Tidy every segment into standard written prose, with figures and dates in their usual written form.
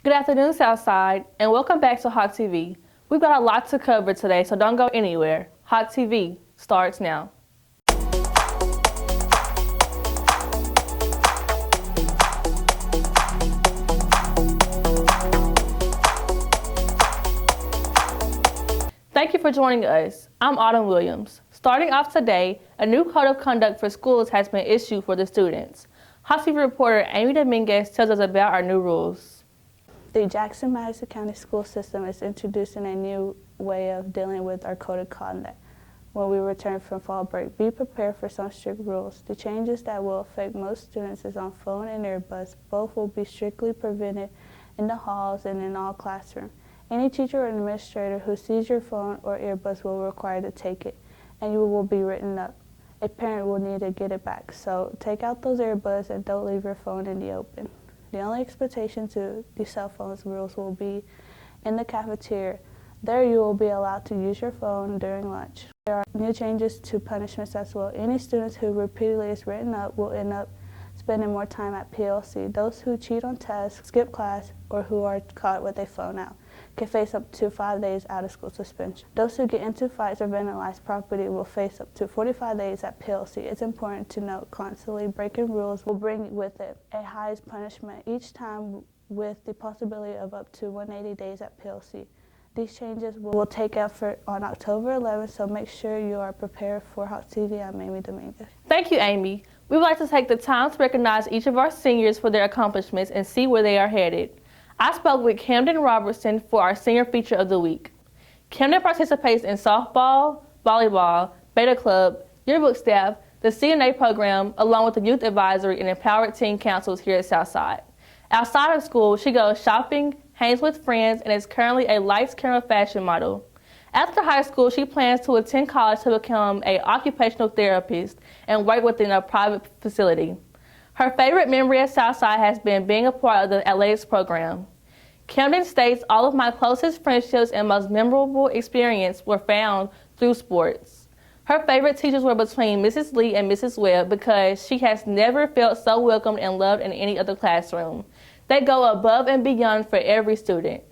Good afternoon, Southside, and welcome back to Hot TV. We've got a lot to cover today, so don't go anywhere. Hot TV starts now. Thank you for joining us. I'm Autumn Williams. Starting off today, a new code of conduct for schools has been issued for the students. Hot TV reporter Amy Dominguez tells us about our new rules. The Jackson-Madison County school system is introducing a new way of dealing with our code of conduct when we return from fall break. Be prepared for some strict rules. The changes that will affect most students is on phone and earbuds. Both will be strictly prevented in the halls and in all classrooms. Any teacher or administrator who sees your phone or earbuds will be required to take it, and you will be written up. A parent will need to get it back, so take out those earbuds and don't leave your phone in the open. The only expectation to the cell phones rules will be in the cafeteria. There you will be allowed to use your phone during lunch. There are new changes to punishments as well. Any students who repeatedly is written up will end up spending more time at PLC. Those who cheat on tests, skip class, or who are caught with a phone out can face up to 5 days out of school suspension. Those who get into fights or vandalize property will face up to 45 days at PLC. It's important to note constantly breaking rules will bring with it a high punishment each time with the possibility of up to 180 days at PLC. These changes will take effect on October 11th, so make sure you are prepared for Hot TV. I'm Amy Dominguez. Thank you, Amy. We would like to take the time to recognize each of our seniors for their accomplishments and see where they are headed. I spoke with Camden Robertson for our Senior Feature of the Week. Camden participates in softball, volleyball, beta club, yearbook staff, the CNA program, along with the youth advisory and empowered teen councils here at Southside. Outside of school, she goes shopping, hangs with friends, and is currently a lights camera fashion model. After high school, she plans to attend college to become an occupational therapist and work within a private facility. Her favorite memory at Southside has been being a part of the athletics program. Camden states, all of my closest friendships and most memorable experiences were found through sports. Her favorite teachers were between Mrs. Lee and Mrs. Webb because she has never felt so welcomed and loved in any other classroom. They go above and beyond for every student.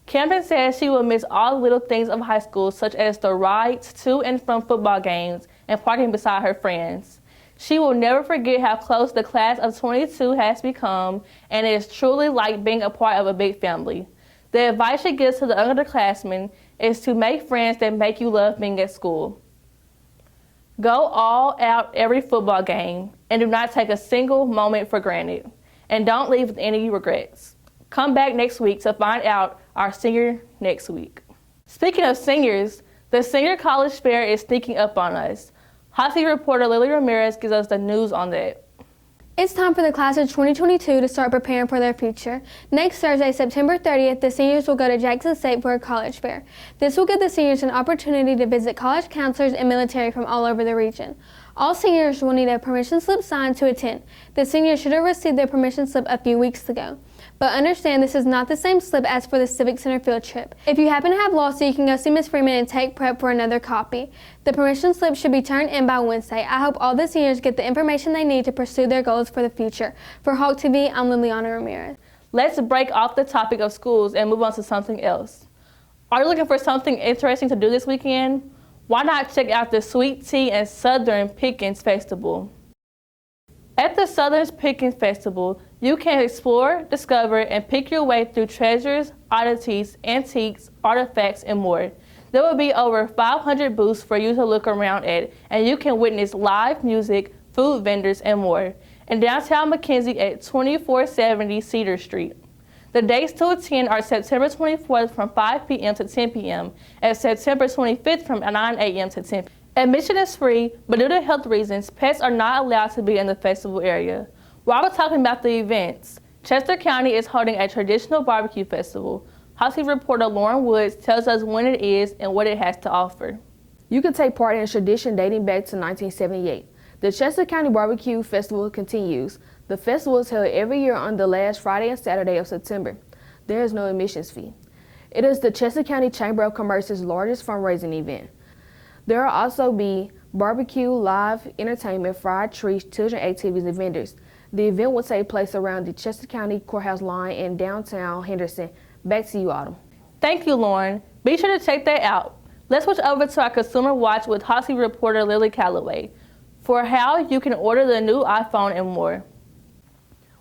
Camden says she will miss all the little things of high school, such as the rides to and from football games and parking beside her friends. She will never forget how close the class of 22 has become, and it is truly like being a part of a big family. The advice she gives to the underclassmen is to make friends that make you love being at school. Go all out every football game and do not take a single moment for granted. And don't leave with any regrets. Come back next week to find out our senior next week. Speaking of seniors, the Senior College Fair is sneaking up on us. Hot TV reporter Lily Ramirez gives us the news on that. It's time for the class of 2022 to start preparing for their future. Next Thursday, September 30th, the seniors will go to Jackson State for a college fair. This will give the seniors an opportunity to visit college counselors and military from all over the region. All seniors will need a permission slip signed to attend. The seniors should have received their permission slip a few weeks ago. But understand this is not the same slip as for the Civic Center field trip. If you happen to have lost it, you can go see Ms. Freeman and take prep for another copy. The permission slip should be turned in by Wednesday. I hope all the seniors get the information they need to pursue their goals for the future. For Hawk TV, I'm Liliana Ramirez. Let's break off the topic of schools and move on to something else. Are you looking for something interesting to do this weekend? Why not check out the Sweet Tea and Southern Pickin Festival? At the Southern Pickin Festival, you can explore, discover, and pick your way through treasures, oddities, antiques, artifacts, and more. There will be over 500 booths for you to look around at, and you can witness live music, food vendors, and more in downtown McKenzie at 2470 Cedar Street. The dates to attend are September 24th from 5 p.m. to 10 p.m. and September 25th from 9 a.m. to 10 p.m. Admission is free, but due to health reasons, pets are not allowed to be in the festival area. While we're talking about the events, Chester County is holding a traditional barbecue festival. Hot TV reporter Lauren Woods tells us when it is and what it has to offer. You can take part in a tradition dating back to 1978. The Chester County Barbecue Festival continues. The festival is held every year on the last Friday and Saturday of September. There is no admissions fee. It is the Chester County Chamber of Commerce's largest fundraising event. There will also be barbecue, live entertainment, fried treats, children activities, and vendors. The event will take place around the Chester County Courthouse line in downtown Henderson. Back to you, Autumn. Thank you, Lauren. Be sure to check that out. Let's switch over to our Consumer Watch with Hossy reporter Lily Calloway for how you can order the new iPhone and more.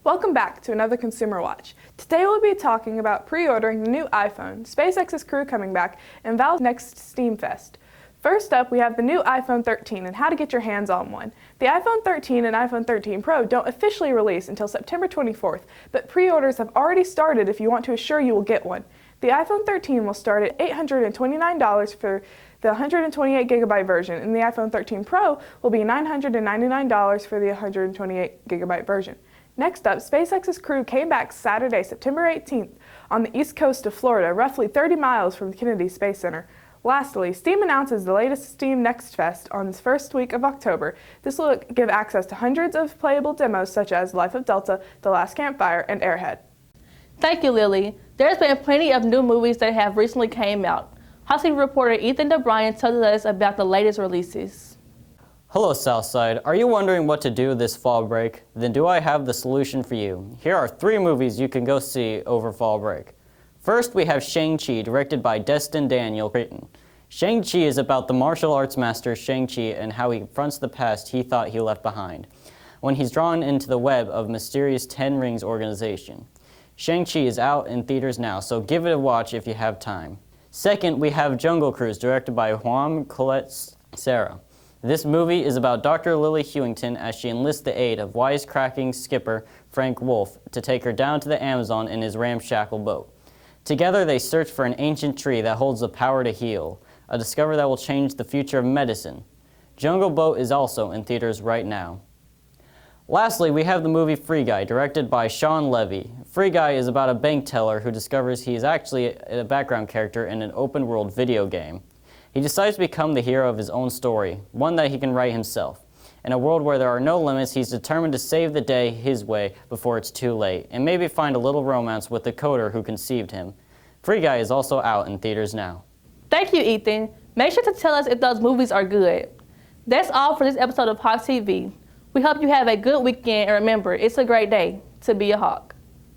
Welcome back to another Consumer Watch. Today we'll be talking about pre-ordering the new iPhone, SpaceX's crew coming back, and Valve's next Steam Fest. First up, we have the new iPhone 13 and how to get your hands on one. The iPhone 13 and iPhone 13 Pro don't officially release until September 24th, but pre-orders have already started if you want to assure you will get one. The iPhone 13 will start at $829 for the 128GB version, and the iPhone 13 Pro will be $999 for the 128GB version. Next up, SpaceX's crew came back Saturday, September 18th on the east coast of Florida, roughly 30 miles from the Kennedy Space Center. Lastly, Steam announces the latest Steam Next Fest on the first week of October. This will give access to hundreds of playable demos such as Life of Delta, The Last Campfire, and Airhead. Thank you, Lily. There's been plenty of new movies that have recently came out. Hossy reporter Ethan DeBryan tells us about the latest releases. Hello Southside, are you wondering what to do this fall break? Then do I have the solution for you. Here are 3 movies you can go see over fall break. First, we have Shang-Chi, directed by Destin Daniel Cretton. Shang-Chi is about the martial arts master Shang-Chi and how he confronts the past he thought he left behind when he's drawn into the web of mysterious Ten Rings organization. Shang-Chi is out in theaters now, so give it a watch if you have time. Second, we have Jungle Cruise, directed by Juan Colette Serra. This movie is about Dr. Lily Hewington as she enlists the aid of wisecracking skipper Frank Wolf to take her down to the Amazon in his ramshackle boat. Together, they search for an ancient tree that holds the power to heal, a discovery that will change the future of medicine. Jungle Boat is also in theaters right now. Lastly, we have the movie Free Guy, directed by Sean Levy. Free Guy is about a bank teller who discovers he is actually a background character in an open-world video game. He decides to become the hero of his own story, one that he can write himself. In a world where there are no limits, he's determined to save the day his way before it's too late, and maybe find a little romance with the coder who conceived him. Free Guy is also out in theaters now. Thank you, Ethan. Make sure to tell us if those movies are good. That's all for this episode of Hawk TV. We hope you have a good weekend, and remember, it's a great day to be a Hawk.